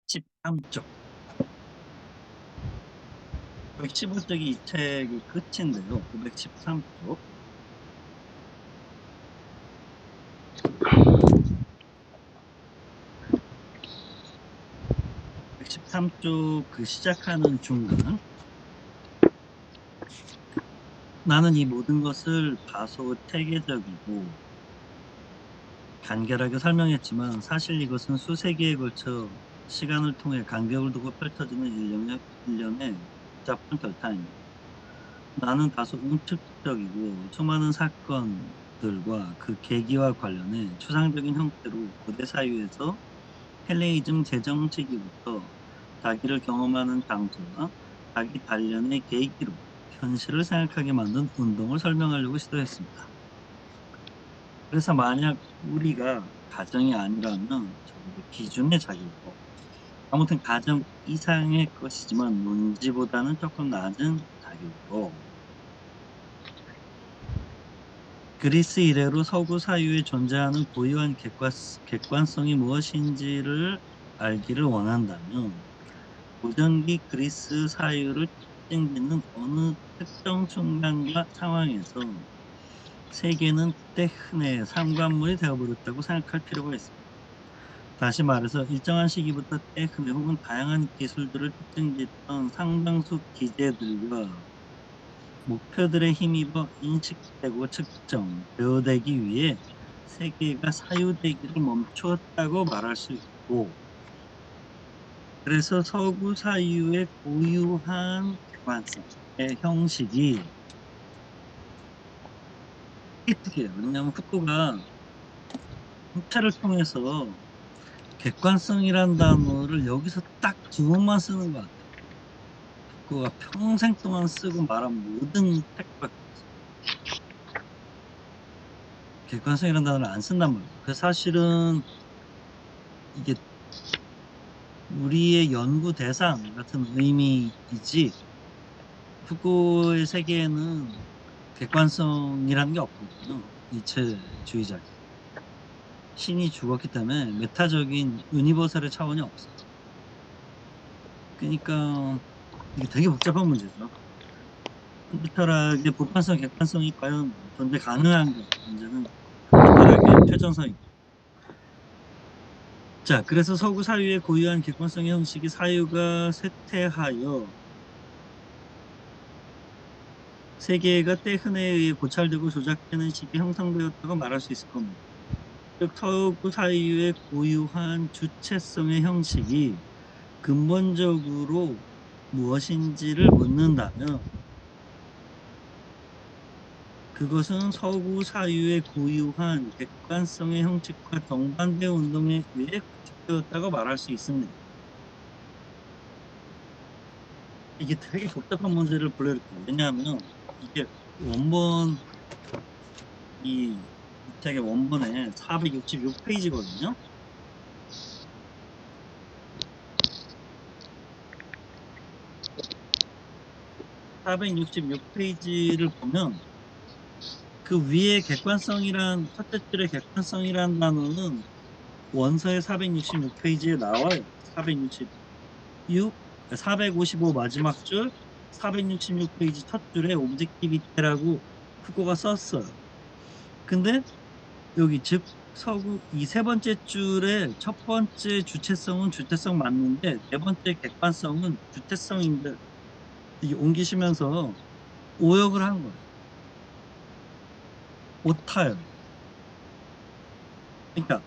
13쪽. 115쪽이 이 책의 끝인데요. 913쪽. 그 시작하는 중간. 나는 이 모든 것을 다소 체계적이고 간결하게 설명했지만 사실 이것은 수세기에 걸쳐 시간을 통해 간격을 두고 펼쳐지는 일련의 복잡한 결단입니다. 나는 다소 응축적이고 수많은 사건들과 그 계기와 관련해 추상적인 형태로 고대 사회에서 헬레니즘 제정 시기부터 자기를 경험하는 장소와 자기 단련의 계기로 현실을 생각하게 만든 운동을 설명하려고 시도했습니다. 그래서 만약 우리가 가정이 아니라면 적어도 기준의 자기고, 아무튼 가정 이상의 것이지만 논지보다는 조금 낮은 자격으로 그리스 이래로 서구 사유에 존재하는 고유한 객관성이 무엇인지를 알기를 원한다면 고전기 그리스 사유를 특징짓는 어느 특정 순간과 상황에서 세계는 테χν의 삼관물이 되어버렸다고 생각할 필요가 있습니다. 다시 말해서 일정한 시기부터 테크닉 혹은 다양한 기술들을 특징짓던 상당수 기제들과 목표들에 힘입어 인식되고 측정, 대우되기 위해 세계가 사유되기를 멈추었다고 말할 수 있고, 그래서 서구 사유의 고유한 객관성의 형식이 특이해요. 왜냐하면 후쿠가 통찰을 통해서 객관성이란 단어를 여기서 딱 두 번만 쓰는 것 같아요. 그가 평생 동안 쓰고 말한 모든 책밖에 없어요. 객관성이라는 단어를 안 쓴단 말이에요. 그 사실은 이게 우리의 연구 대상 같은 의미이지, 후쿠의 세계에는 객관성이라는 게 없거든요. 이체주의자. 신이 죽었기 때문에 메타적인 유니버설의 차원이 없어요. 그러니까 이게 되게 복잡한 문제죠. 현대 철학의 보편성, 객관성이 과연 존재 가능한가? 문제는 현대 철학의 표준성이고. 자, 그래서 서구 사유의 고유한 객관성의 형식이 사유가 쇠퇴하여 세계가 테χν에 의해 고찰되고 조작되는 시기에 형성되었다고 말할 수 있을 겁니다. 즉, 서구 사유의 고유한 주체성의 형식이 근본적으로 무엇인지를 묻는다면 그것은 서구 사유의 고유한 객관성의 형식과 정반대 운동에 의해 구축되었다고 말할 수 있습니다. 이게 되게 복잡한 문제를 불러일으켜요. 왜냐하면 이게 원본 이 책의 원본에 466페이지거든요. (466페이지를) 보면 그 위에 객관성이란 첫째 줄의 객관성이란 단어는 원서의 466페이지에 나와요. 466, 455 마지막 줄, 466페이지 첫 줄에 옵젝티비테라고 후코가 썼어요. 근데 여기 즉 서구 이 세 번째 줄의 첫 번째 주체성은 주체성 맞는데 네 번째 객관성은 주체성인데 이게 옮기시면서 오역을 한 거예요. 오타예요. 그러니까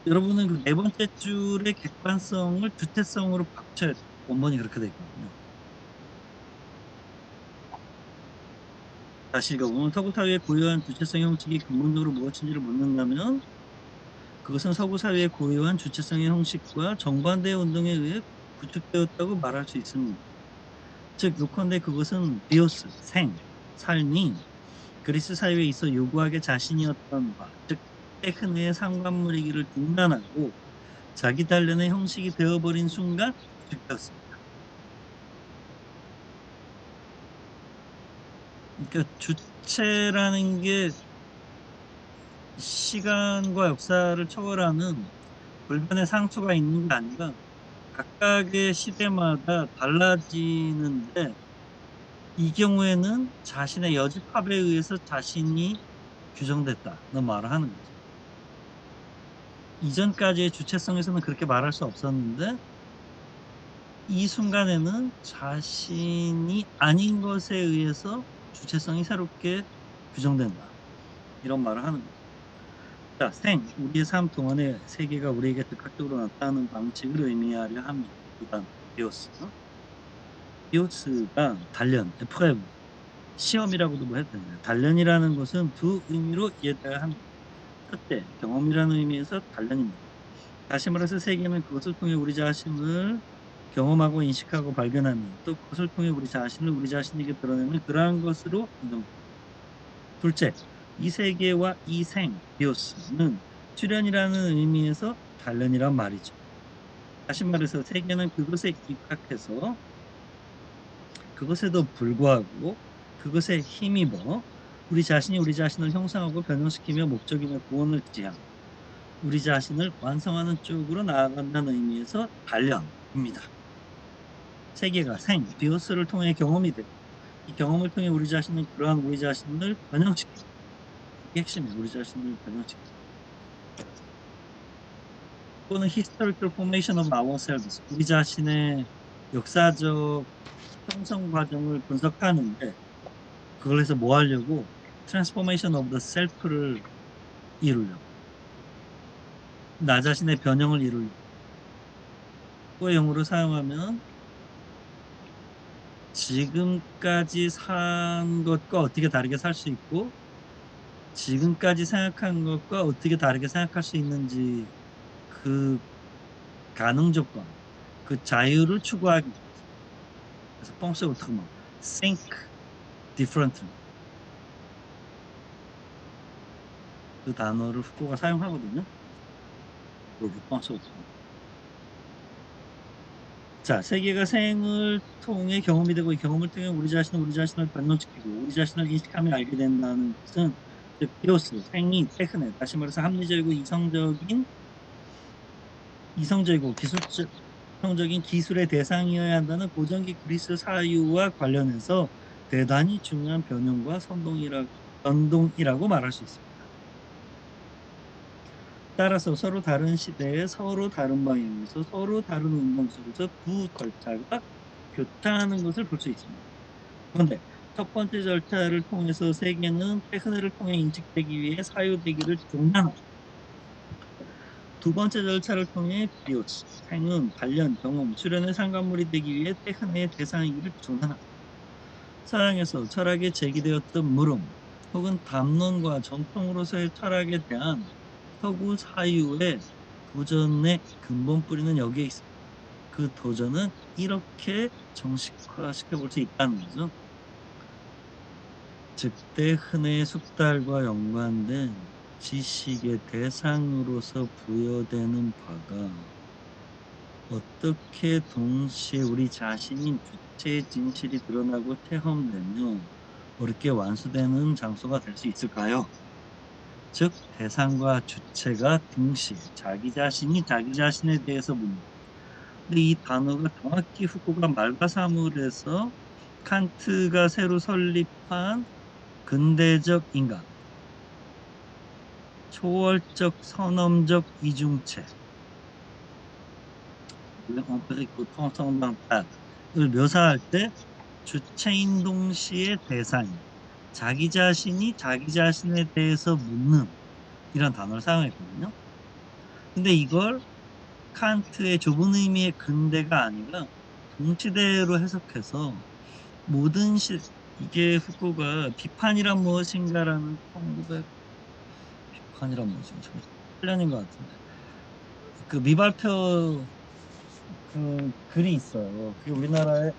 여러분은 그 네 번째 줄의 객관성을 주체성으로 바쳐야 돼요. 원본이 그렇게 돼 있거든요. 다시 읽어보면 서구 사회의 고유한 주체성 형식이 근본적으로 무엇인지를 묻는다면 그것은 서구 사회의 고유한 주체성의 형식과 정반대의 운동에 의해 구축되었다고 말할 수 있습니다. 즉 요컨대 그것은 비오스, 생, 삶이 그리스 사회에 있어 요구하게 자신이었던 바, 즉 테크네의 상관물이기를 중단하고 자기 단련의 형식이 되어버린 순간 구축되었습니다. 그러니까 주체라는 게 시간과 역사를 초월하는 불변의 상수가 있는 게 아니라 각각의 시대마다 달라지는데 이 경우에는 자신의 여집합에 의해서 자신이 규정됐다는 말을 하는 거죠. 이전까지의 주체성에서는 그렇게 말할 수 없었는데 이 순간에는 자신이 아닌 것에 의해서 주체성이 새롭게 규정된다. 이런 말을 하는 거죠. 자, 우리의 삶 동안의 세계가 우리에게 즉각적으로 나타나는 방식을 의미하려 합니다. 그 다음, 비오스. 비오스가 단련, 에프레브, 시험이라고도 뭐 해도 됩니다. 단련이라는 것은 두 의미로 이해돼야 합니다. 첫째, 경험이라는 의미에서 단련입니다. 다시 말해서 세계는 그것을 통해 우리 자신을 경험하고 인식하고 발견하며 또 그것을 통해 우리 자신을 우리 자신에게 드러내는 그러한 것으로 인정됩니다. 둘째, 이 세계와 이 비오스는 출현이라는 의미에서 단련이란 말이죠. 다시 말해서 세계는 그것에 입각해서 그것에도 불구하고 그것에 힘입어 우리 자신이 우리 자신을 형성하고 변형시키며 목적이며 구원을 지향 우리 자신을 완성하는 쪽으로 나아간다는 의미에서 단련입니다. 세계가 비오스를 통해 경험이 되고 이 경험을 통해 우리 자신은 그러한 우리 자신을 변형시키고 이게 핵심이에요. 우리 자신을 변형시키고 또는 historical formation of ourselves 우리 자신의 역사적 형성 과정을 분석하는데 그걸 해서 뭐 하려고 transformation of the self를 이루려고 나 자신의 변형을 이루려고 그 용어로 사용하면 지금까지 산 것과 어떻게 다르게 살 수 있고 지금까지 생각한 것과 어떻게 다르게 생각할 수 있는지 그 가능 조건, 그 자유를 추구하기 위해서 그래서 펑스 오토마 think differently 그 단어를 후코가 사용하거든요. 여기 펑스 오토마 자, 세계가 생을 통해 경험이 되고 이 경험을 통해 우리 자신을 변론시키고 우리 자신을 인식하며 알게 된다는 것은 즉 비오스, 생이, 테크네 다시 말해서 합리적이고 이성적이고 기술적인 기술의 대상이어야 한다는 고전기 그리스 사유와 관련해서 대단히 중요한 변형과 선동이라고 말할 수 있습니다. 따라서 서로 다른 시대에 서로 다른 방향에서 서로 다른 운동 속에서 두 절차가 교차하는 것을 볼 수 있습니다. 그런데 첫 번째 절차를 통해서 세계는 테크네를 통해 인식되기 위해 사유되기를 중단하고 두 번째 절차를 통해 비오스, 생은 단련, 경험, 수련의 상관물이 되기 위해 테크네의 대상이기를 중단합니다. 서양에서 철학에 제기되었던 물음 혹은 담론과 전통으로서의 철학에 대한 서구 사유의 도전의 근본 뿌리는 여기에 있습니다. 그 도전은 이렇게 정식화시켜 볼 수 있다는 거죠. 즉 테크네의 숙달과 연관된 지식의 대상으로서 부여되는 바가 어떻게 동시에 우리 자신인 주체의 진실이 드러나고 체험되며 어렵게 완수되는 장소가 될 수 있을까요? 즉 대상과 주체가 동시에 자기 자신이 자기 자신에 대해서 묻는 근데 이 단어가 정확히 후코가 말과사물에서 칸트가 새로 설립한 근대적 인간 초월적 선험적 이중체를 묘사할 때 주체인 동시에 대상이 자기 자신이 자기 자신에 대해서 묻는 이런 단어를 사용했거든요. 근데 이걸 칸트의 좁은 의미의 근대가 아니라 동시대로 해석해서 모든 이게 후코가 비판이란 무엇인가라는 1900 비판이란 무엇인가 8년인 것 같은데 그 미발표 그 글이 있어요. 그게 우리나라에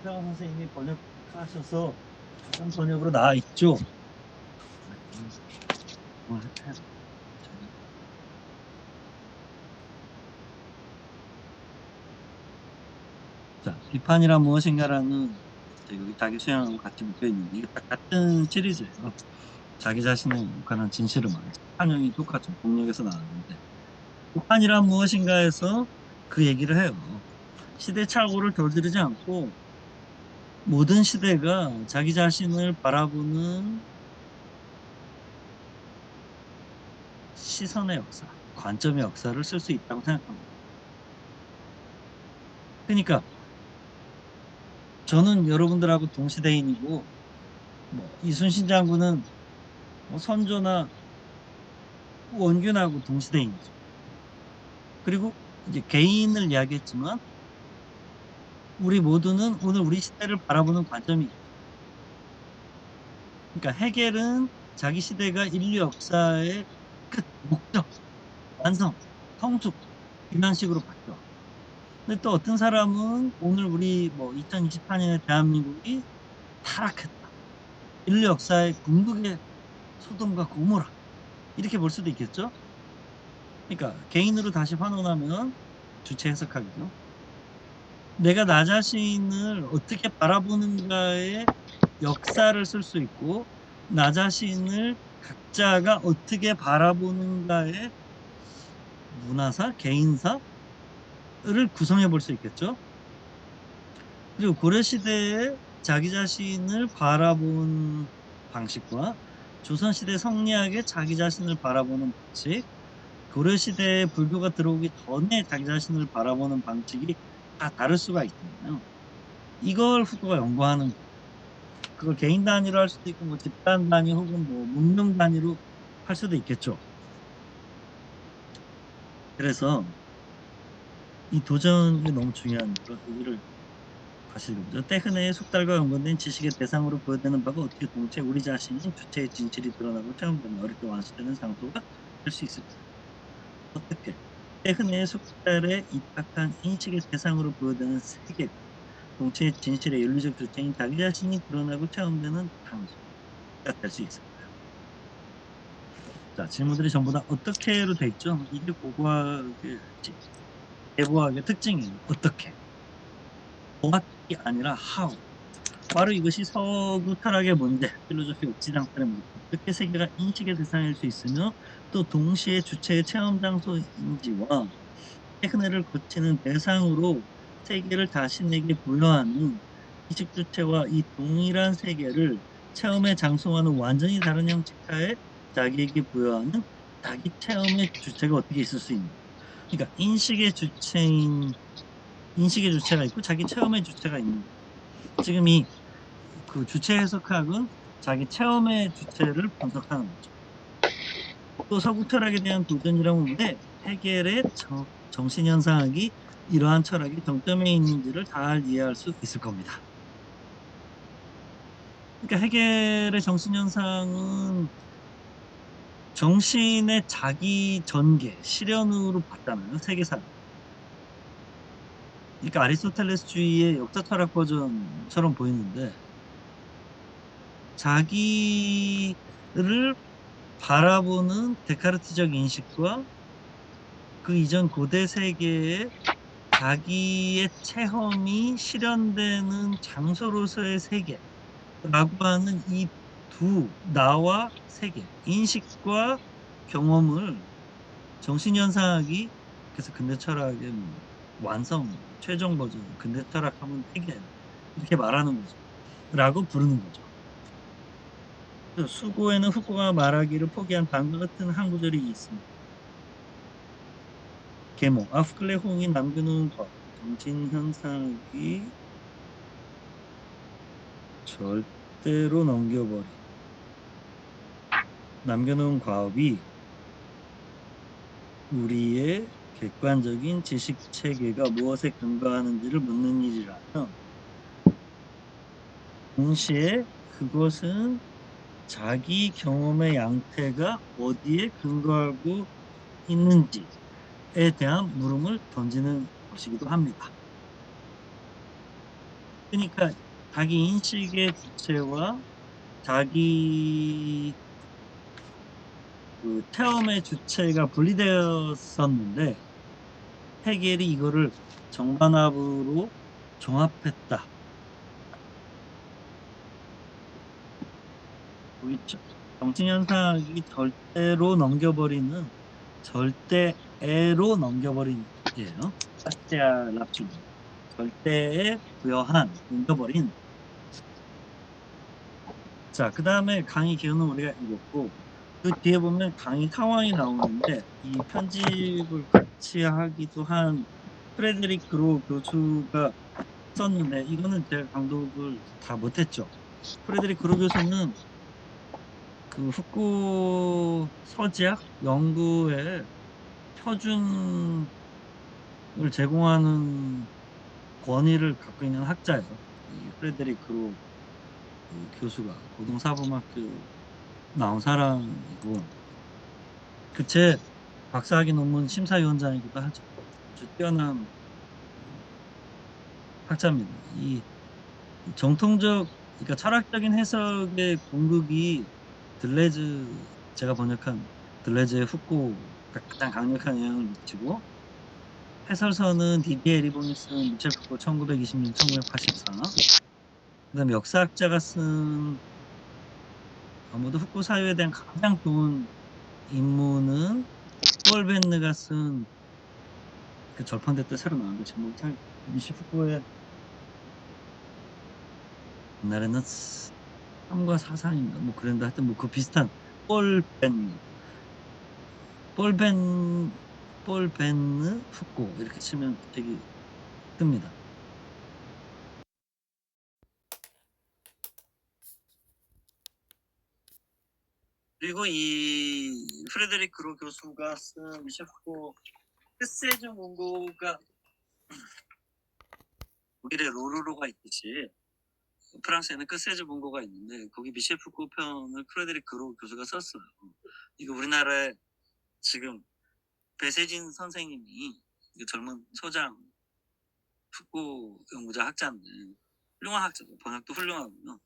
최강 선생님이 번역하셔서 조선 번역으로 나와 있죠. 자, 비판이란 무엇인가라는 여기 자기 수양하고 같이 묶여 있는데 이게 딱 같은 시리즈예요. 자기 자신에 관한 진실을 말해서 한영이 똑같은 동력에서 나왔는데 비판이란 무엇인가에서 그 얘기를 해요. 시대착오를 저지르지 않고 모든 시대가 자기 자신을 바라보는 시선의 역사, 관점의 역사를 쓸 수 있다고 생각합니다. 그러니까 저는 여러분들하고 동시대인이고 이순신 장군은 선조나 원균하고 동시대인이죠. 그리고 이제 개인을 이야기했지만 우리 모두는 오늘 우리 시대를 바라보는 관점이 있죠. 그러니까 해겔은 자기 시대가 인류 역사의 끝, 목적, 완성, 성숙 이런 식으로 봤죠. 근데 또 어떤 사람은 오늘 우리 2024년에 대한민국이 타락했다. 인류 역사의 궁극의 소돔과 고모라 이렇게 볼 수도 있겠죠. 그러니까 개인으로 다시 환원하면 주체 해석하기죠. 내가 나 자신을 어떻게 바라보는가의 역사를 쓸 수 있고 나 자신을 각자가 어떻게 바라보는가의 문화사, 개인사를 구성해 볼 수 있겠죠. 그리고 고려시대에 자기 자신을 바라본 방식과 조선시대 성리학의 자기 자신을 바라보는 방식, 고려시대에 불교가 들어오기 전에 자기 자신을 바라보는 방식이 다 다를 수가 있잖아요. 이걸 후코가 연구하는 거예요. 그걸 개인 단위로 할 수도 있고 집단 단위 혹은 문명 단위로 할 수도 있겠죠. 그래서 이 도전이 너무 중요한 거로 여기를 다시 읽어보죠. 때흔해의 숙달과 연관된 지식의 대상으로 보여되는 바가 어떻게 동체 우리 자신인 주체의 진실이 드러나고 체험되는 어렵게 완수되는 장소가 될 수 있을까? 어떻게? 때흔해의 숙달에 입각한 인식의 대상으로 보여되는 세계가 동체의 진실의 윤리적 주체인 자기 자신이 드러나고 체험되는 장소가 될 수 있을까요? 자, 질문들이 전부 다 어떻게로 돼 있죠? 이게 고고학의 대보학의 특징이에요. 어떻게? 뭐학이 아니라 how. 바로 이것이 서구 철학의 문제, 필로소피 옥시장탈의 문제. 어떻게 세계가 인식의 대상일 수 있으며 또 동시에 주체의 체험 장소인지와 테크네를 거치는 대상으로 세계를 자신에게 부여하는 인식 주체와 이 동일한 세계를 체험의 장소와는 완전히 다른 형식하에 자기에게 부여하는 자기 체험의 주체가 어떻게 있을 수 있는? 그러니까 인식의 주체가 있고 자기 체험의 주체가 있는 거예요. 지금 그 주체 해석학은 자기 체험의 주체를 분석하는 거죠. 또 서구 철학에 대한 도전이라고 하는데 해겔의 정신현상학이 이러한 철학이 정점에 있는지를 잘 이해할 수 있을 겁니다. 그러니까 해겔의 정신현상은 정신의 자기 전개, 실현으로 봤잖아요. 세계사. 그러니까 아리스토텔레스주의의 역사 철학 버전처럼 보이는데 자기를 바라보는 데카르트적 인식과 그 이전 고대 세계의 자기의 체험이 실현되는 장소로서의 세계라고 하는 이 두 나와 세계, 인식과 경험을 정신현상학이 그래서 근대 철학의 완성, 최종 버전, 근대 철학하면 세계 이렇게 말하는 거죠. 라고 부르는 거죠. 수고에는 후코가 말하기를 포기한 다음과 같은 한 구절이 있습니다. 계몽, 아프클레 홍이 남겨놓은 것, 정신현상이 절대로 남겨놓은 과업이 우리의 객관적인 지식체계가 무엇에 근거하는지를 묻는 일이라면 동시에 그것은 자기 경험의 양태가 어디에 근거하고 있는지에 대한 물음을 던지는 것이기도 합니다. 그러니까 자기 인식의 주체와 자기 그 체험의 주체가 분리되었었는데 해겔이 이거를 정반합으로 종합했다. 보이죠? 정신현상이 절대로 넘겨버리는 절대애로 넘겨버린 얘예요. 아시아 랍충 절대에 부여한 잊어버린. 자, 그 다음에 강의 기호는 우리가 읽었고, 그 뒤에 보면 강의 상황이 나오는데 이 편집을 같이 하기도 한 프레드릭 그로 교수가 썼는데 이거는 제가 강독을 다 못했죠. 프레드릭 그로 교수는 그 후쿠 서지학 연구에 표준을 제공하는 권위를 갖고 있는 학자예요. 이 프레드릭 그로 그 교수가 고등사범학교 나온 사람이고, 그 제 박사학위 논문 심사위원장이기도 하죠. 아주 뛰어난 학자입니다. 이 정통적, 그러니까 철학적인 해석의 궁극이 들레즈, 제가 번역한 들레즈의 후코가 가장 강력한 영향을 미치고, 해설서는 디디에 리보니 쓴 미셸 푸코 1926, 1984. 그다음에 역사학자가 쓴 아무도 후코 사유에 대한 가장 좋은 인문은 폴 벤느가 쓴 그 절판대 때 새로 나왔는데 제목이 잘 미셸 푸코의 옛날에는 3과 4상인가 뭐 그랬는데 하여튼 뭐 그 비슷한 폴 벤느 폴 벤느 푸코 이렇게 치면 되게 뜹니다. 그리고 이 프레데릭 그로 교수가 쓴 미셸 푸코 크세즈 문고가 독일에 로르로가 있듯이 프랑스에는 크세즈 문고가 있는데 거기 미셸 푸코 편을 프레데릭 그로 교수가 썼어요. 이거 우리나라에 지금 배세진 선생님이 젊은 소장 푸코 연구자 학자인데 훌륭한 학자죠. 번역도 훌륭하고요.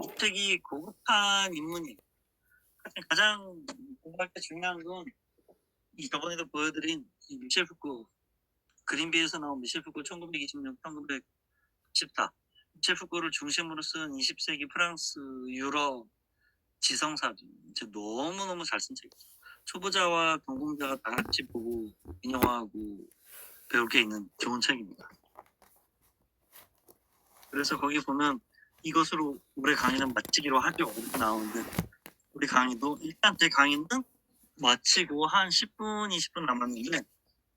이 책이 고급한 인문이에요. 가장 공부할 때 중요한 건 이 저번에도 보여드린 이 미셸 푸코, 그린비에서 나온 미셸 푸코 1926, 1914. 미셸 푸코를 중심으로 쓴 20세기 프랑스 유럽 지성사죠. 너무너무 잘 쓴 책이죠. 초보자와 전공자가 다 같이 보고 인용하고 배울 게 있는 좋은 책입니다. 그래서 거기 보면 이것으로 올해 강의는 마치기로 하죠. 이렇게 나오는데 우리 강의도 일단 제 강의는 마치고 한 10분, 20분 남았는데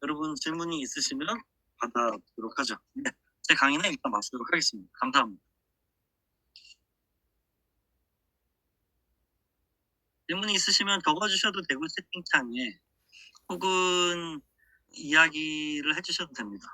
여러분 질문이 있으시면 받아보도록 하죠. 네, 제 강의는 일단 마치도록 하겠습니다. 감사합니다. 질문이 있으시면 적어주셔도 되고 채팅창에 혹은 이야기를 해주셔도 됩니다.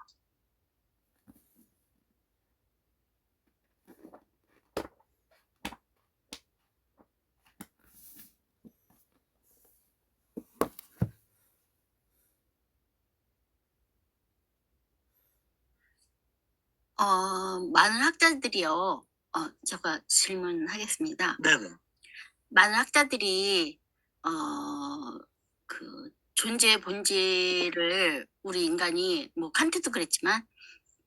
많은 학자들이요. 제가 질문하겠습니다. 네네. 많은 학자들이 그 존재의 본질을 우리 인간이 뭐 칸트도 그랬지만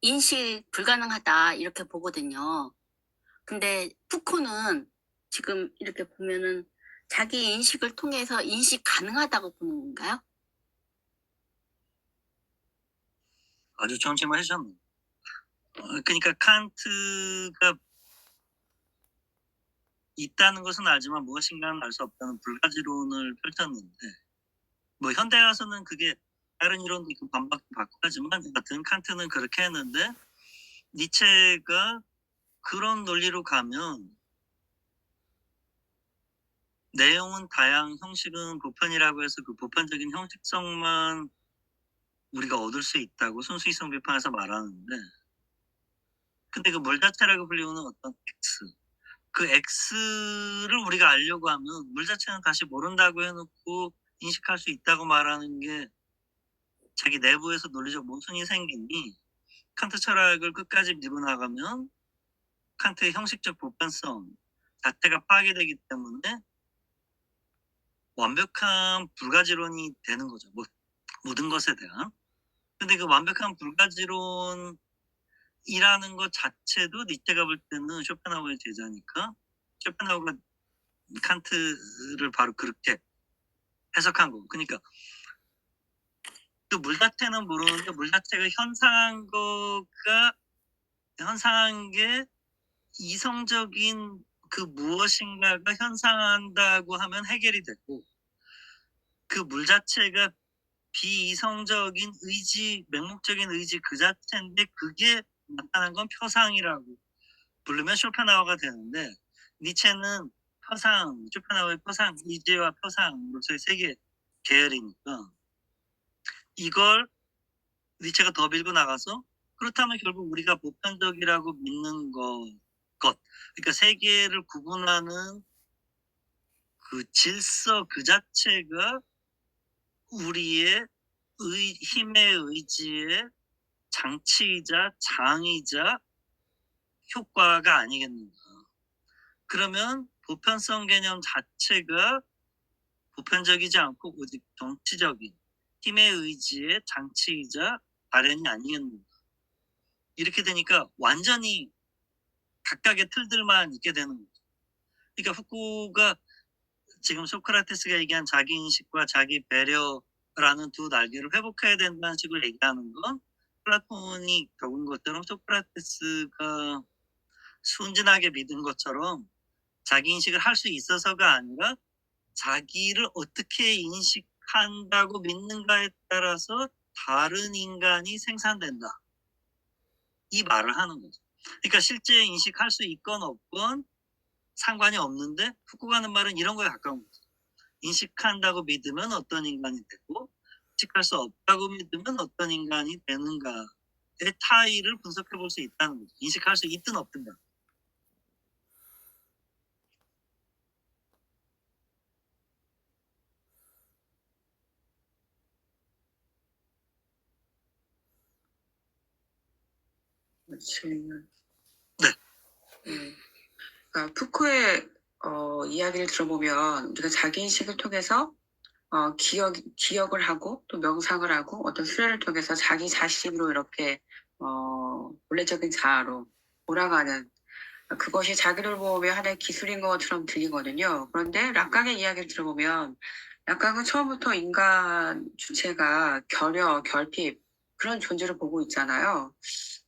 인식 불가능하다 이렇게 보거든요. 근데 푸코는 지금 이렇게 보면은 자기 인식을 통해서 인식 가능하다고 보는 건가요? 아주 좋은 질문 해주셨네요. 그러니까 칸트가 있다는 것은 알지만 무엇인가는 알 수 없다는 불가지론을 펼쳤는데 뭐 현대 와서는 그게 다른 이론도 있고 반박도 받고 하지만 같은 칸트는 그렇게 했는데 니체가 그런 논리로 가면 내용은 다양, 형식은 보편이라고 해서 그 보편적인 형식성만 우리가 얻을 수 있다고 순수이성 비판에서 말하는데 근데 그 물 자체라고 불리우는 어떤 X 그 X를 우리가 알려고 하면 물 자체는 다시 모른다고 해놓고 인식할 수 있다고 말하는 게 자기 내부에서 논리적 모순이 생기니 칸트 철학을 끝까지 밀고 나가면 칸트의 형식적 보편성 자체가 파괴되기 때문에 완벽한 불가지론이 되는 거죠. 모든 것에 대한. 근데 그 완벽한 불가지론이라는 것 자체도 니체가 볼 때는 쇼펜하우어의 제자니까 쇼펜하우어가 칸트를 바로 그렇게 해석한 거고. 그러니까 그 물 자체는 모르는데 물 자체가 현상한 게 이성적인 그 무엇인가가 현상한다고 하면 해결이 되고, 그 물 자체가 비이성적인 의지, 맹목적인 의지 그 자체인데 그게 나타난 건 표상이라고 부르면 쇼펜하우어가 되는데, 니체는 쇼펜하우어의 표상, 의지와 표상으로서의 세 개 계열이니까 이걸 니체가 더 밀고 나가서, 그렇다면 결국 우리가 보편적이라고 믿는 그러니까 세계를 구분하는 그 질서 그 자체가 우리의 힘의 의지의 장치이자 장이자 효과가 아니겠는가. 그러면 보편성 개념 자체가 보편적이지 않고 오직 정치적인 힘의 의지의 장치이자 발현이 아니겠는가. 이렇게 되니까 완전히 각각의 틀들만 있게 되는 거죠. 그러니까 후쿠가 지금 소크라테스가 얘기한 자기 인식과 자기 배려라는 두 날개를 회복해야 된다는 식으로 얘기하는 건, 플라톤이 겪은 것처럼 소크라테스가 순진하게 믿은 것처럼 자기 인식을 할 수 있어서가 아니라 자기를 어떻게 인식한다고 믿는가에 따라서 다른 인간이 생산된다, 이 말을 하는 거죠. 그러니까 실제 인식할 수 있건 없건 상관이 없는데, 후쿠가 하는 말은 이런 거에 가까운 거죠. 인식한다고 믿으면 어떤 인간이 되고, 인식할 수 없다고 믿으면 어떤 인간이 되는가의 차이를 분석해 볼 수 있다는 거죠. 인식할 수 있든 없든가. 질문. 네. 그러니까 푸코의 이야기를 들어보면 우리가 자기 인식을 통해서 기억을 하고 또 명상을 하고 어떤 수련을 통해서 자기 자신으로 이렇게 본래적인 자아로 돌아가는, 그것이 자기를 보호의 하나의 기술인 것처럼 들리거든요. 그런데 락강의 이야기를 들어보면 락강은 처음부터 인간 주체가 결핍 그런 존재를 보고 있잖아요.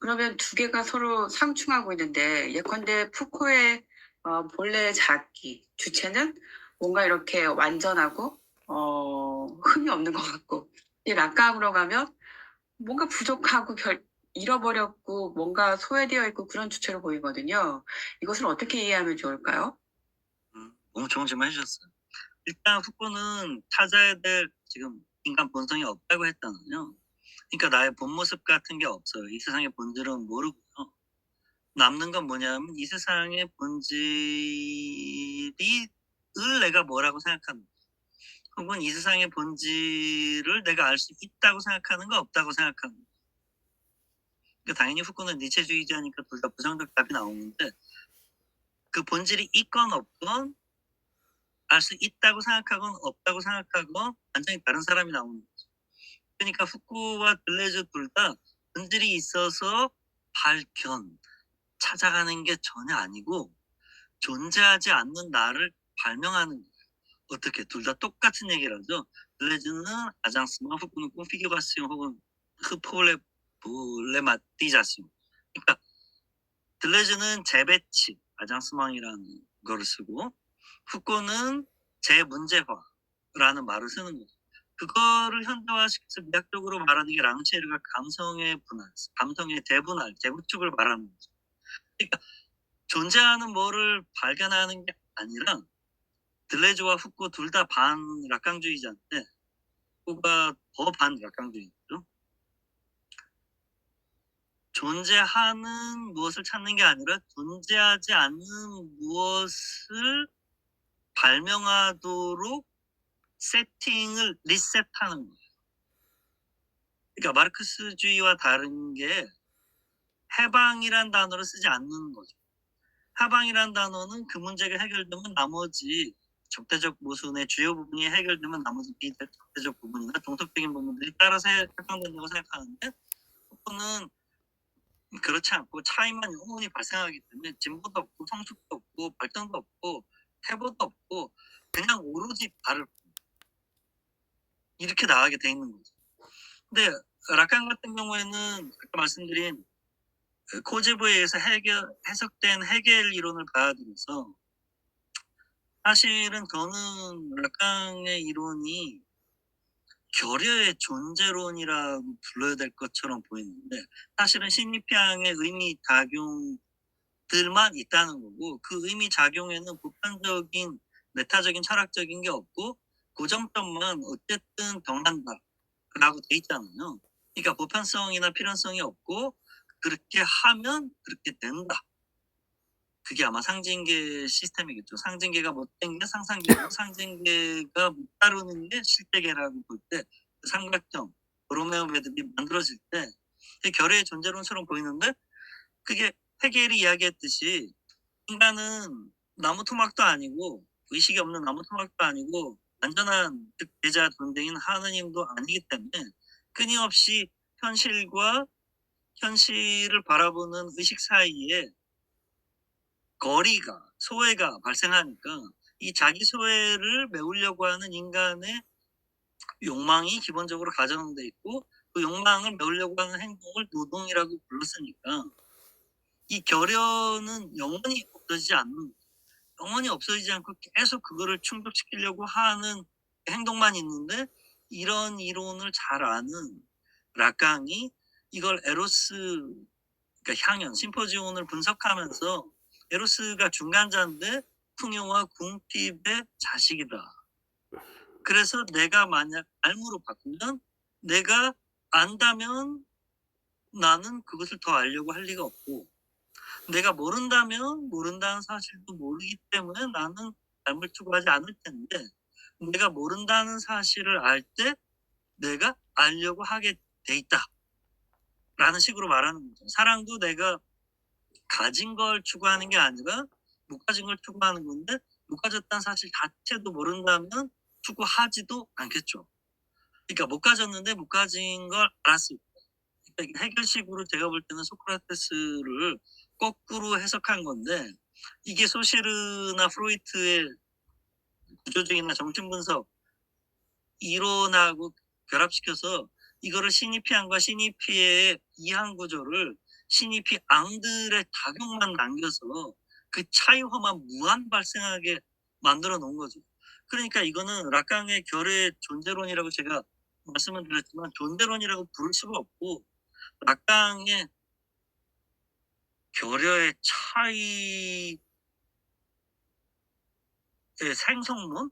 그러면 두 개가 서로 상충하고 있는데, 예컨대 푸코의 본래 자기 주체는 뭔가 이렇게 완전하고 흠이 없는 것 같고, 이 락강으로 가면 뭔가 부족하고 잃어버렸고 뭔가 소외되어 있고 그런 주체로 보이거든요. 이것을 어떻게 이해하면 좋을까요? 너무 좋은 질문 해주셨어요. 일단 후쿠는 찾아야 될 지금 인간 본성이 없다고 했잖아요. 그러니까 나의 본 모습 같은 게 없어요. 이 세상의 본질은 모르고요. 남는 건 뭐냐면 이 세상의 본질을 내가 뭐라고 생각하는 거, 혹은 이 세상의 본질을 내가 알 수 있다고 생각하는 거, 없다고 생각하는 거. 그러니까 당연히 후쿠는 니체주의자니까 둘 다 부정적 답이 나오는데, 그 본질이 있건 없건 알 수 있다고 생각하건 없다고 생각하건 완전히 다른 사람이 나오는 거죠. 그러니까 후쿠와 들레즈 둘 다 본질이 있어서 찾아가는 게 전혀 아니고 존재하지 않는 나를 발명하는 거예요. 어떻게? 둘 다 똑같은 얘기를 하죠. 들레즈는 아장스마, 후쿠는 꽁피규가스용 혹은 흐폴레마티자스용. 그러니까 들레즈는 재배치, 아장스망이라는 거를 쓰고, 후쿠는 재문제화라는 말을 쓰는 거죠. 그거를 현대화시켜서 미학적으로 말하는 게 랑쉐르가 감성의 분할, 감성의 재분할, 재구축을 말하는 거죠. 그러니까 존재하는 뭐를 발견하는 게 아니라, 들레즈와 후쿠 둘 다 반 락강주의자인데, 후쿠가 더 반 락강주의죠. 존재하는 무엇을 찾는 게 아니라 존재하지 않는 무엇을 발명하도록 세팅을 리셋하는 거예요. 그러니까 마르크스주의와 다른 게 해방이란 단어를 쓰지 않는 거죠. 해방이란 단어는 그 문제가 해결되면 나머지 적대적 모순의 주요 부분이 해결되면 나머지 비적대적 부분이나 종속적인 부분들이 따라서 해방된다고 생각하는데, 그거는 그렇지 않고 차이만 영원히 발생하기 때문에 진보도 없고 성숙도 없고 발전도 없고 태보도 없고 그냥 오로지 발을 이렇게 나가게 돼 있는 거죠. 근데 라칸 같은 경우에는 아까 말씀드린 그 코제브에 의해서 해석된 헤겔 이론을 받아들여서 사실은 저는 라칸의 이론이 결여의 존재론이라고 불러야 될 것처럼 보이는데 사실은 시니피앙의 의미 작용들만 있다는 거고 그 의미 작용에는 보편적인 메타적인 철학적인 게 없고 고정점만 어쨌든 병한다라고 돼 있잖아요. 그러니까 보편성이나 필연성이 없고 그렇게 하면 그렇게 된다. 그게 아마 상징계 시스템이겠죠. 상징계가 못된 게 상상계고 상징계가 못 다루는 게 실제계라고 볼 때 그 삼각형 로메오 매듭이 만들어질 때 결의 존재론처럼 보이는데 그게 헤겔이 이야기했듯이 인간은 나무 토막도 아니고 의식이 없는 나무 토막도 아니고 완전한 대자 존재인 하느님도 아니기 때문에 끊임없이 현실과 현실을 바라보는 의식 사이에 거리가 소외가 발생하니까 이 자기 소외를 메우려고 하는 인간의 욕망이 기본적으로 가정돼 있고 그 욕망을 메우려고 하는 행동을 노동이라고 불렀으니까 이 결여는 영원히 없어지지 않는 영원히 없어지지 않고 계속 그거를 충족시키려고 하는 행동만 있는데 이런 이론을 잘 아는 라깡이 이걸 에로스 그러니까 향연 심포지온을 분석하면서 에로스가 중간자인데 풍요와 궁핍의 자식이다. 그래서 내가 만약 알무로 바꾸면 내가 안다면 나는 그것을 더 알려고 할 리가 없고 내가 모른다면 모른다는 사실도 모르기 때문에 나는 삶을 추구하지 않을 텐데 내가 모른다는 사실을 알 때 내가 알려고 하게 돼 있다 라는 식으로 말하는 거죠. 사랑도 내가 가진 걸 추구하는 게 아니라 못 가진 걸 추구하는 건데 못 가졌다는 사실 자체도 모른다면 추구하지도 않겠죠. 그러니까 못 가졌는데 못 가진 걸 알았을 때 그러니까 해결식으로 제가 볼 때는 소크라테스를 거꾸로 해석한 건데 이게 소시르나 프로이트의 구조적이나 정신분석 이론하고 결합시켜서 이거를 시니피안과 시니피의 이항 구조를 시니피 앙들의 작용만 남겨서 그 차이화만 무한 발생하게 만들어 놓은 거죠. 그러니까 이거는 라깡의 결의 존재론이라고 제가 말씀을 드렸지만 존재론이라고 부를 수가 없고 라깡의 결여의 차이의 생성론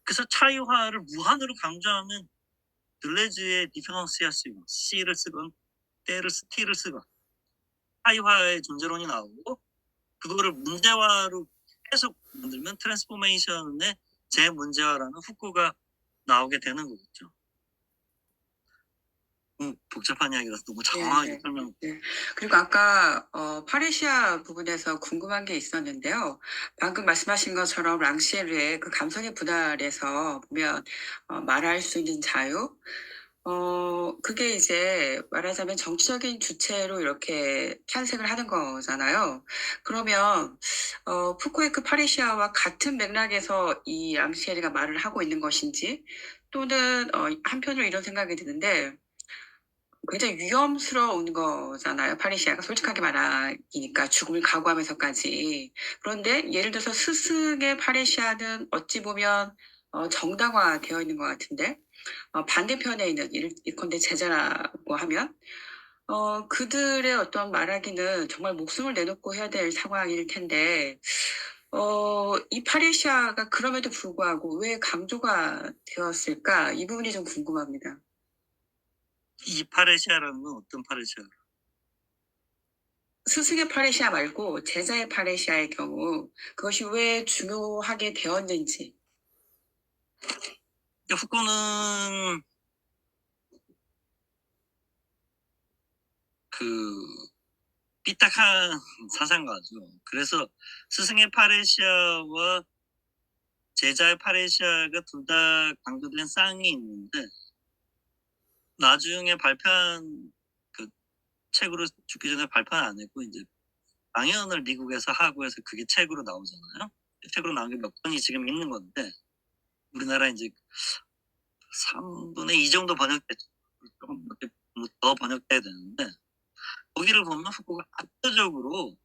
그래서 차이화를 무한으로 강조하면 들레즈의 디퍼런시아시움 C를 쓰건 T를 쓰건 차이화의 존재론이 나오고 그거를 문제화로 계속 만들면 트랜스포메이션의 재문제화라는 후코가 나오게 되는 거겠죠. 복잡한 이야기라서 너무 장황하게 설명. 네. 그리고 아까 파레시아 부분에서 궁금한 게 있었는데요. 방금 말씀하신 것처럼 랑시에르의 그 감성의 분할에서 보면 말할 수 있는 자유, 그게 이제 말하자면 정치적인 주체로 이렇게 탄생을 하는 거잖아요. 그러면 푸코의 그 파레시아와 같은 맥락에서 이 랑시에르가 말을 하고 있는 것인지 또는 한편으로 이런 생각이 드는데 굉장히 위험스러운 거잖아요. 파리시아가 솔직하게 말하기니까 죽음을 각오하면서까지. 그런데 예를 들어서 스승의 파리시아는 어찌 보면 정당화되어 있는 것 같은데 반대편에 있는 일컨대 제자라고 하면 그들의 어떤 말하기는 정말 목숨을 내놓고 해야 될 상황일 텐데 이 파리시아가 그럼에도 불구하고 왜 강조가 되었을까? 이 부분이 좀 궁금합니다. 이 파레시아라는 건 어떤 파레시아? 스승의 파레시아 말고 제자의 파레시아의 경우 그것이 왜 중요하게 되었는지. 후코는 그 삐딱한 사상가죠. 그래서 스승의 파레시아와 제자의 파레시아가 둘 다 강조된 쌍이 있는데 나중에 발표한 그 책으로 죽기 전에 발표는 안 했고 이제 강연을 미국에서 하고 해서 그게 책으로 나오잖아요. 책으로 나온 게 몇 권이 지금 있는 건데 우리나라 이제 3분의 2 정도 번역됐죠. 조금 이렇게 더 번역돼야 되는데, 거기를 보면 후쿠가 압도적으로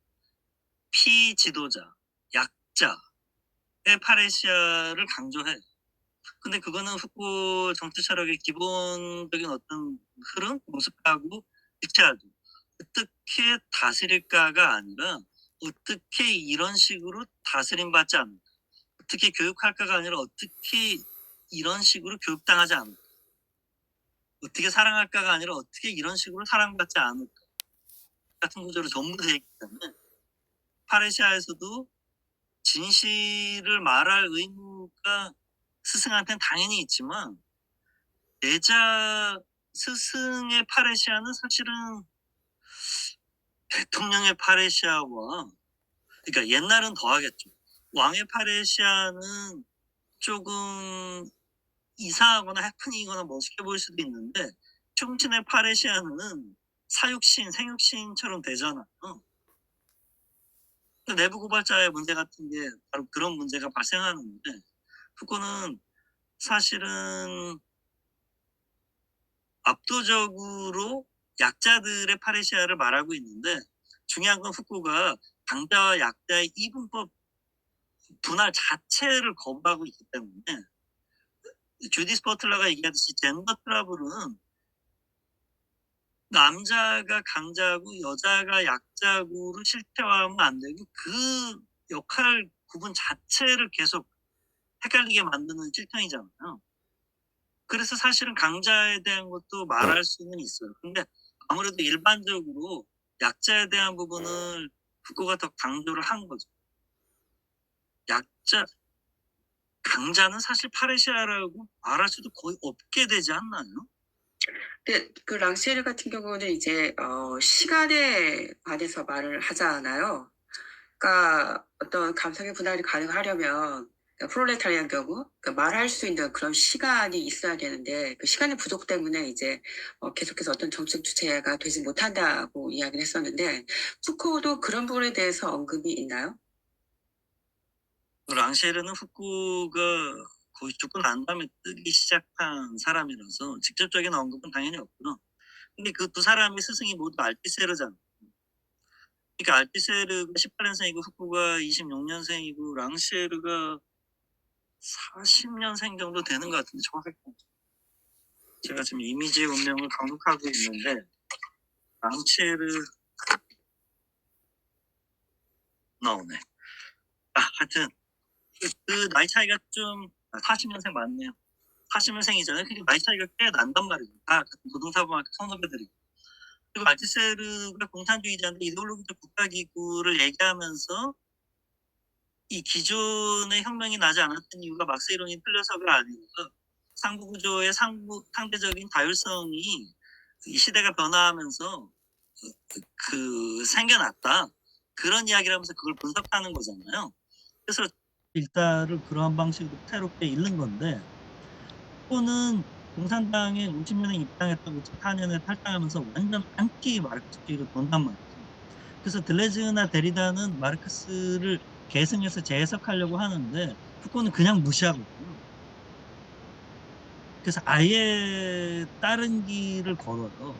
피지도자, 약자의 파레시아를 강조해. 근데 그거는 후쿠 정치 철학의 기본적인 어떤 흐름, 모습하고 일치하죠. 어떻게 다스릴까가 아니라 어떻게 이런 식으로 다스림받지 않을까, 어떻게 교육할까가 아니라 어떻게 이런 식으로 교육당하지 않을까, 어떻게 사랑할까가 아니라 어떻게 이런 식으로 사랑받지 않을까 같은 구조로 전부 되어 있기 때문에, 파레시아에서도 진실을 말할 의무가 스승한테는 당연히 있지만, 제자 스승의 파레시아는 사실은 대통령의 파레시아와, 그러니까 옛날은 더하겠죠. 왕의 파레시아는 조금 이상하거나 해프닝이거나 멋있게 보일 수도 있는데, 충신의 파레시아는 사육신, 생육신처럼 되잖아요. 내부 고발자의 문제 같은 게 바로 그런 문제가 발생하는데, 후쿠는 사실은 압도적으로 약자들의 파레시아를 말하고 있는데, 중요한 건 후쿠가 강자와 약자의 이분법 분할 자체를 거부하고 있기 때문에, 주디스 버틀러가 얘기하듯이 젠더 트러블은 남자가 강자고 여자가 약자고를 실체화하면 안 되고, 그 역할 구분 자체를 계속 헷갈리게 만드는 실정이잖아요. 그래서 사실은 강자에 대한 것도 말할 수는 있어요. 근데 아무래도 일반적으로 약자에 대한 부분을 후쿠가 더 강조를 한 거죠. 약자, 강자는 사실 파레시아라고 말할 수도 거의 없게 되지 않나요? 근데 그 랑시에르 같은 경우는 이제 시간에 관해서 말을 하잖아요. 그러니까 어떤 감성의 분할이 가능하려면, 그러니까 프롤레타리안 경우 그러니까 말할 수 있는 그런 시간이 있어야 되는데, 그 시간의 부족 때문에 이제 계속해서 어떤 정책 주체가 되지 못한다고 이야기를 했었는데, 푸코도 그런 부분에 대해서 언급이 있나요? 랑시에르는 후쿠가 거의 죽고 난 다음에 뜨기 시작한 사람이라서 직접적인 언급은 당연히 없고요. 근데 그 두 사람의 스승이 모두 알티세르잖아요. 그러니까 알티세르가 18년생이고 후쿠가 26년생이고 랑시에르가 40년생 정도 되는 것 같은데, 정확하게 제가 지금 이미지의 운명을 강독하고 있는데, 랑시에르 나오네. 하여튼 그 나이 차이가 좀 40년생 맞네요. 40년생이잖아요. 그게 나이 차이가 꽤 난단 말이죠. 다 같은 고등사범학교 선후배들이. 그리고 알티세르가 공산주의자인데 이데올로기적 국가기구를 얘기하면서 이 기존의 혁명이 나지 않았던 이유가 막스 이론이 틀려서가 아니라 상부구조의 상대적인 다율성이 이 시대가 변화하면서 생겨났다. 그런 이야기를 하면서 그걸 분석하는 거잖아요. 그래서 일자를 그러한 방식으로 새롭게 읽는 건데, 후보는 공산당에 50년에 입당했다고 54년에 탈당하면서 완전 안티 마르크스주의로 돈단 말이죠. 그래서 들레즈나 데리다는 마르크스를 계승해서 재해석하려고 하는데, 후보는 그냥 무시하거든요. 그래서 아예 다른 길을 걸어요.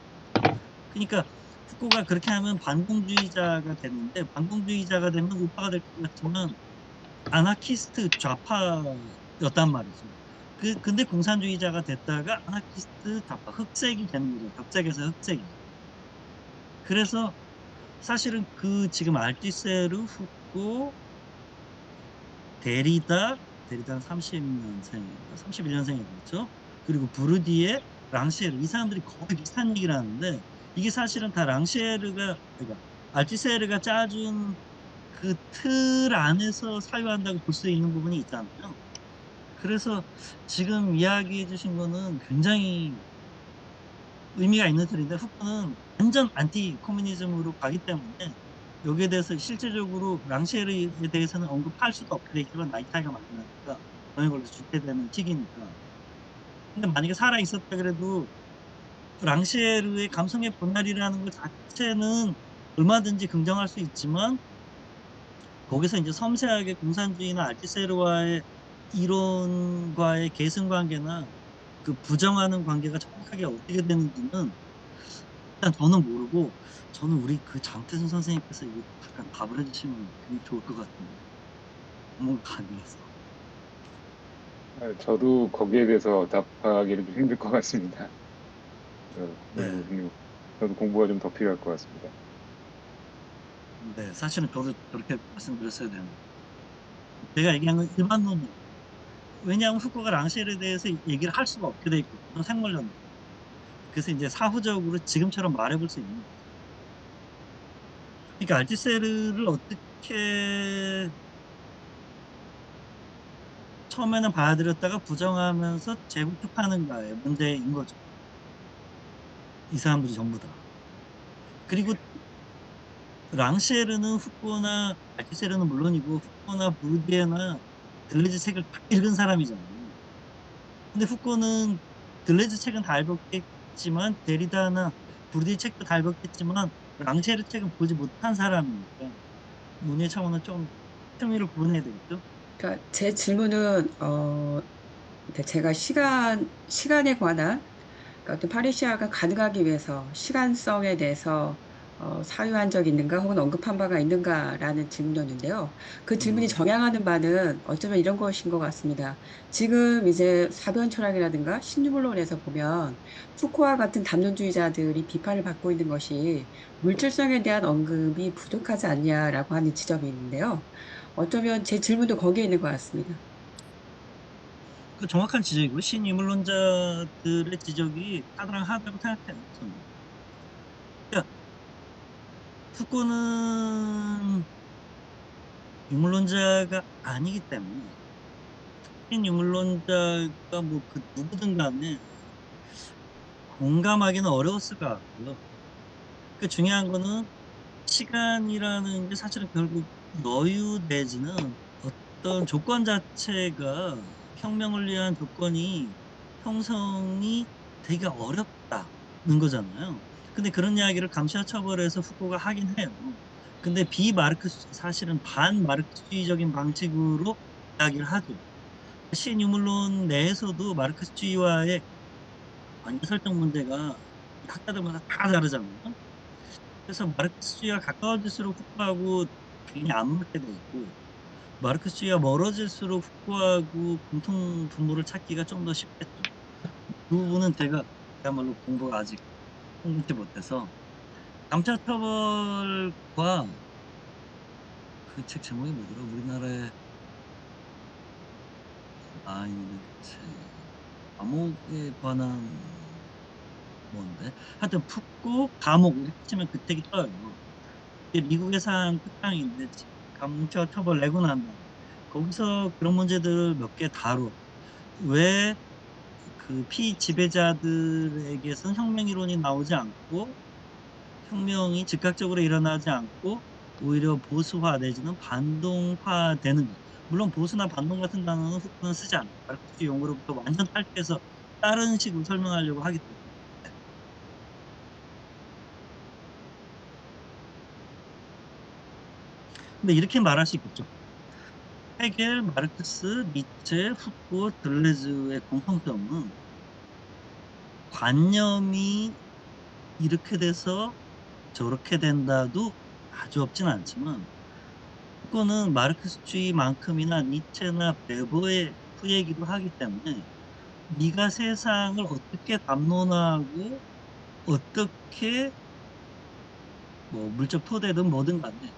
그러니까 후쿠가 그렇게 하면 반공주의자가 되는데, 반공주의자가 되면 우파가 될 것 같지만 아나키스트 좌파였단 말이죠. 근데 공산주의자가 됐다가 아나키스트 좌파, 흑색이 되는 거죠. 벽색에서 흑색이. 그래서 사실은 그 지금 알티세르, 후쿠, 데리다는 30년생이고 31년생이겠죠. 그리고 부르디에, 랑시에르, 이 사람들이 거의 비슷한 얘기를 하는데, 이게 사실은 다 랑시에르가, 그러니까 알티세르가 짜준 그 틀 안에서 사유한다고 볼 수 있는 부분이 있잖아요. 그래서 지금 이야기해 주신 거는 굉장히 의미가 있는 틀인데, 후쿠는 완전 안티 코뮤니즘으로 가기 때문에 여기에 대해서 실제적으로 랑시에르에 대해서는 언급할 수도 없게 되지만, 나이 차이가 많이 나니까 어느 걸로 주체되는 틱이니까. 근데 만약에 살아 있었다 그래도 랑시에르의 감성의 분할이라는 것 자체는 얼마든지 긍정할 수 있지만, 거기서 이제 섬세하게 공산주의나 알티세르와의 이론과의 계승 관계나 그 부정하는 관계가 정확하게 어떻게 되는지는 일단 저는 모르고, 저는 우리 그 장태순 선생님께서 이거 잠깐 답을 해 주시면 되게 좋을 것 같은데 너무 감이라서. 저도 거기에 대해서 답하기는 좀 힘들 것 같습니다. 네. 저도 공부가 좀 더 필요할 것 같습니다. 네. 사실은 저도 저렇게 말씀드렸어야 되는데. 제가 얘기한 건 일반론이에요. 왜냐하면 후쿠오카 랑쉘에 대해서 얘기를 할 수가 없게 돼 있거든요, 생물론. 그래서 인제 사후적으로 지금처럼 말해 볼 수 있는 거죠. 그러니까 알티세르를 어떻게 처음에는 받아들였다가 부정하면서 재구축하는가의 문제인 거죠, 이 사람들이 전부 다. 그리고 랑쉘은 후쿠오나 알티세르는 물론이고 후쿠오나 부르디에나 들레즈 책을 다 읽은 사람이잖아요. 근데 후쿠오는 들레즈 책은 다 읽었겠지만 데리다나 부르디에 책도 다 읽었겠지만 랑쉘의 책은 보지 못한 사람이니까 문의 차원은 좀 흥미를 구분해야 되겠죠? 그러니까 제 질문은 그러니까 제가 시간에 관한 그러니까 어떤 파리시아가 가능하기 위해서 시간성에 대해서 사유한 적이 있는가 혹은 언급한 바가 있는가라는 질문이었는데요. 그 질문이 정향하는 바는 어쩌면 이런 것인 것 같습니다. 지금 이제 사변 철학이라든가 신유물론에서 보면 푸코와 같은 담론주의자들이 비판을 받고 있는 것이 물질성에 대한 언급이 부족하지 않냐라고 하는 지점이 있는데요. 어쩌면 제 질문도 거기에 있는 것 같습니다. 그 정확한 지적이고 신인물론자들의 지적이 타당하다고 생각해요, 저는. 그러니까 후쿠오는 유물론자가 아니기 때문에 신유물론자가 뭐 그 누구든 간에 공감하기는 어려웠을 것 같고요. 그 중요한 거는 시간이라는 게 사실은 결국 여유 내지는 어떤 조건 자체가 혁명을 위한 조건이 형성이 되게 어렵다는 거잖아요. 근데 그런 이야기를 감시와 처벌에서 후코가 하긴 해요. 근데 비마르크스 사실은 반마르크스주의적인 방식으로 이야기를 하죠. 신유물론 내에서도 마르크스주의와의 관계 설정 문제가 학자들마다 다 다르잖아요. 그래서 마르크스주의가 가까워질수록 후쿠하고 괜히 안 맞게 돼 있고 마르크스주의가 멀어질수록 후쿠하고 공통 분모를 찾기가 좀 더 쉽겠죠. 그 부분은 제가 그야말로 공부가 아직 성공치 못해서 감차 처벌과 그 책 제목이 뭐더라? 우리나라의 아이들 책 감옥에 관한 뭔데? 하여튼 푸꾸 감옥 이렇게 치면 그 책이 떠요. 이게 미국에서 한 특강인데 감차 처벌 내고 난 다음에 거기서 그런 문제들을 몇 개 다뤄. 왜 그 피지배자들에게선 혁명 이론이 나오지 않고 혁명이 즉각적으로 일어나지 않고 오히려 보수화 내지는 반동화되는가. 물론 보수나 반동 같은 단어는 후쿠는 쓰지 않아요. 마르크스 용어로부터 완전 탈피해서 다른 식으로 설명하려고 하기 때문에. 근데 이렇게 말할 수 있겠죠. 헤겔, 마르크스, 니체, 후쿠오, 들레즈의 공통점은 관념이 이렇게 돼서 저렇게 된다도 아주 없진 않지만 후코는 마르크스주의만큼이나 니체나 베버의 후예이기도 하기 때문에 네가 세상을 어떻게 담론하고 어떻게 뭐 물적 토대든 뭐든 간에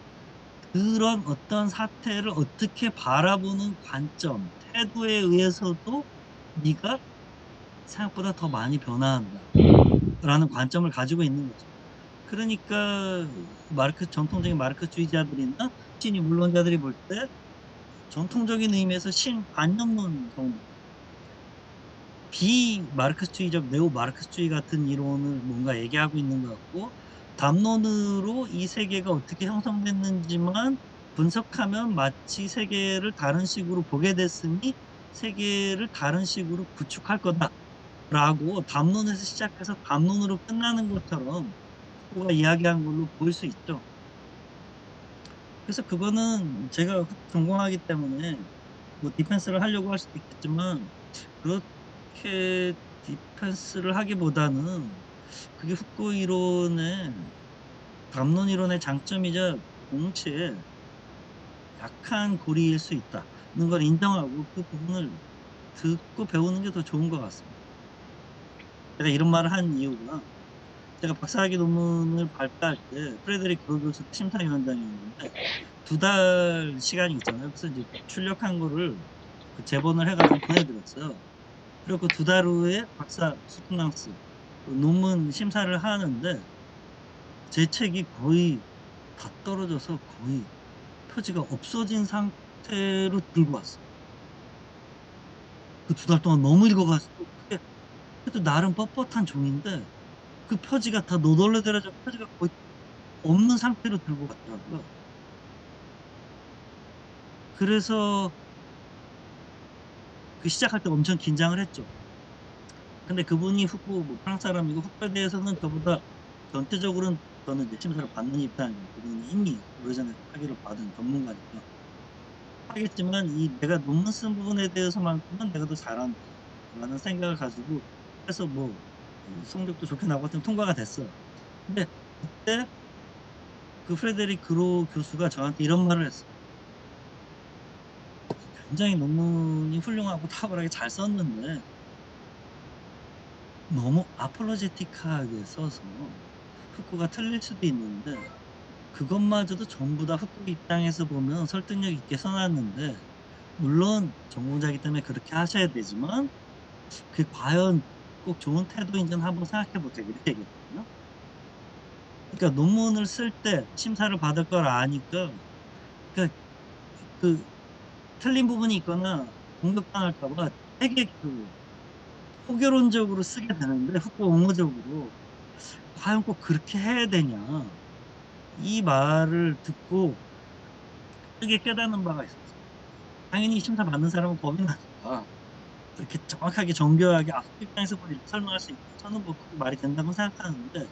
그런 어떤 사태를 어떻게 바라보는 관점, 태도에 의해서도 네가 생각보다 더 많이 변화한다라는 관점을 가지고 있는 거죠. 그러니까 전통적인 마르크스주의자들이나 신유물론자들이 볼 때 전통적인 의미에서 신관념론 정도, 비마르크스주의적 네오마르크스주의 같은 이론을 뭔가 얘기하고 있는 것 같고 담론으로 이 세계가 어떻게 형성됐는지만 분석하면 마치 세계를 다른 식으로 보게 됐으니 세계를 다른 식으로 구축할 거다라고 담론에서 시작해서 담론으로 끝나는 것처럼 후코가 이야기한 걸로 보일 수 있죠. 그래서 그거는 제가 전공하기 때문에 뭐 디펜스를 하려고 할 수도 있겠지만 그렇게 디펜스를 하기보다는 그게 후쿠 이론의 담론 이론의 장점이자 동시에 약한 고리일 수 있다는 걸 인정하고 그 부분을 듣고 배우는 게 더 좋은 것 같습니다. 제가 이런 말을 한 이유가 제가 박사학위 논문을 발표할 때 프레데릭 그로 교수가 심사위원장이었는데 2달 시간이 있잖아요. 그래서 이제 출력한 거를 그 제본을 해가지고 보내드렸어요. 그리고 2달 후에 박사 수트낭스 그 논문 심사를 하는데 제 책이 거의 다 떨어져서 거의 표지가 없어진 상태로 들고 왔어요. 그 2달 동안 너무 읽어가지고 그게 그래도 나름 뻣뻣한 종인데 그 표지가 다 너덜너덜해져 표지가 거의 없는 상태로 들고 갔더라고요. 그래서 그 시작할 때 엄청 긴장을 했죠. 근데 그분이 후쿠 뭐 프랑스 사람이고 후쿠에 대해서는 저보다 전체적으로는 저는 이제 심사를 받는 입장이고 그분이 이미 오래전에 학위를 받은 전문가니까 하겠지만 이 내가 논문 쓴 부분에 대해서만큼은 내가 더 잘한다라는 생각을 가지고 해서 뭐 성적도 좋게 나고 하여튼 통과가 됐어요. 근데 그때 그 프레데릭 그로 교수가 저한테 이런 말을 했어요. 굉장히 논문이 훌륭하고 탁월하게 잘 썼는데 너무 아폴로제틱하게 써서 후쿠가 틀릴 수도 있는데 그것마저도 전부 다 후쿠 입장에서 보면 설득력 있게 써놨는데 물론 전공자이기 때문에 그렇게 하셔야 되지만 그게 과연 꼭 좋은 태도인지는 한번 생각해 보세요. 이렇게 얘기했거든요. 그러니까 논문을 쓸 때 심사를 받을 걸 아니까 그러니까 그 틀린 부분이 있거나 공격당할까 봐 되게 그 포교론적으로 쓰게 되는데 후쿠 옹호적으로 과연 꼭 그렇게 해야 되냐 이 말을 듣고 크게 깨닫는 바가 있었어요. 당연히 심사 받는 사람은 겁이 나니까 그렇게 정확하게 정교하게 후쿠 입장에서 뭐 이렇게 설명할 수 있다. 저는 뭐 그게 말이 된다고 생각하는데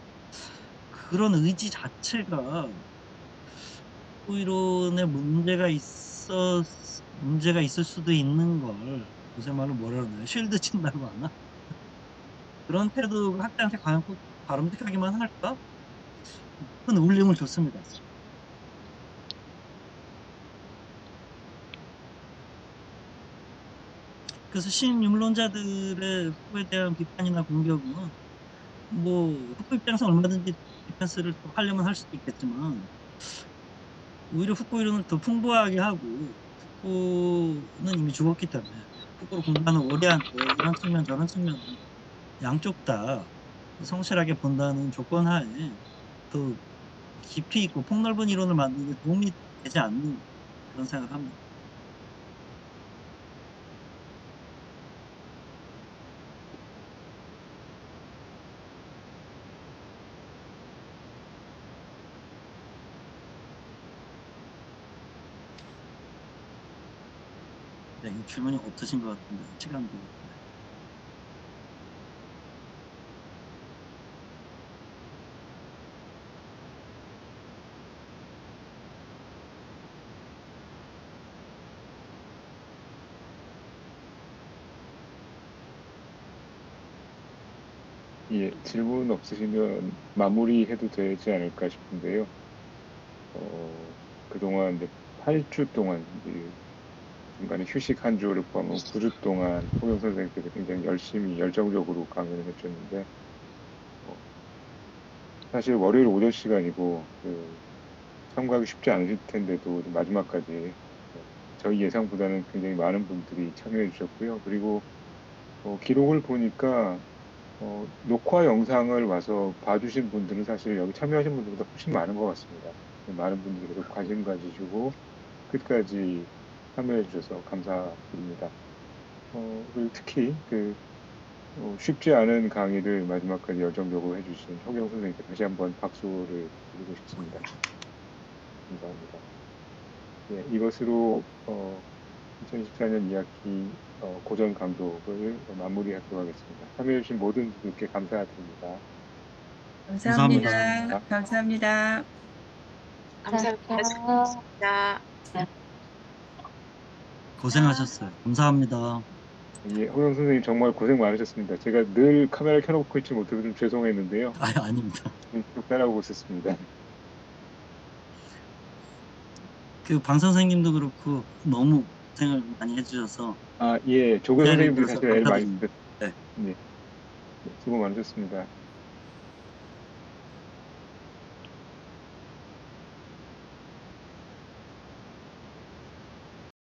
그런 의지 자체가 후쿠 이론에 문제가 있을 수도 있는 걸 요새 말로 뭐라 그러나요? 쉴드 친다고 하나? 그런 태도가 학자한테 과연 꼭 바람직하기만 할까? 큰 울림을 줬습니다. 그래서 신유물론자들의 후쿠에 대한 비판이나 공격은 뭐 후쿠 입장에서 얼마든지 디펜스를 또 하려면 할 수도 있겠지만 오히려 후쿠 이론을 더 풍부하게 하고 후쿠는 이미 죽었기 때문에 후쿠를 공부하는 우리한테 이런 측면 저런 측면을 양쪽 다 성실하게 본다는 조건 하에 더 깊이 있고 폭넓은 이론을 만드는 데 도움이 되지 않는가 그런 생각을 합니다. 네, 이 질문이 없으신 것 같은데 시간도 예, 질문 없으시면 마무리해도 되지 않을까 싶은데요. 그동안 이제 8주 동안 이제 중간에 휴식 한 주를 포함하고 9주 동안 홍영 선생님께서 굉장히 열심히 열정적으로 강연을 해주셨는데 사실 월요일 오전 시간이고 참가하기 쉽지 않으실 텐데도 마지막까지 저희 예상보다는 굉장히 많은 분들이 참여해 주셨고요. 그리고 기록을 보니까 녹화 영상을 와서 봐주신 분들은 사실 여기 참여하신 분들보다 훨씬 많은 것 같습니다. 많은 분들이 계속 관심 가지시고 끝까지 참여해 주셔서 감사드립니다. 그리고 특히 쉽지 않은 강의를 마지막까지 열정적으로 해주신 허경 선생님께 다시 한번 박수를 드리고 싶습니다. 감사합니다. 네, 이것으로 2024년 2학기 고전 강독을 마무리하도록 하겠습니다. 참여해주신 모든 분들께 감사드립니다. 감사합니다. 감사합니다. 감사합니다. 고생하셨어요. 감사합니다. 예, 호영 선생님 정말 고생 많으셨습니다. 제가 늘 카메라 켜놓고 있지 못해서 좀 죄송했는데요. 아닙니다. 쭉 따라오고 있었습니다. 그 방 선생님도 그렇고 너무 고생을 많이 해주셔서 예, 조교 기다려 선생님들이 주셔서 사실 애를 많이 감사드립니다. 쓰셨, 예, 수고 많으셨습니다.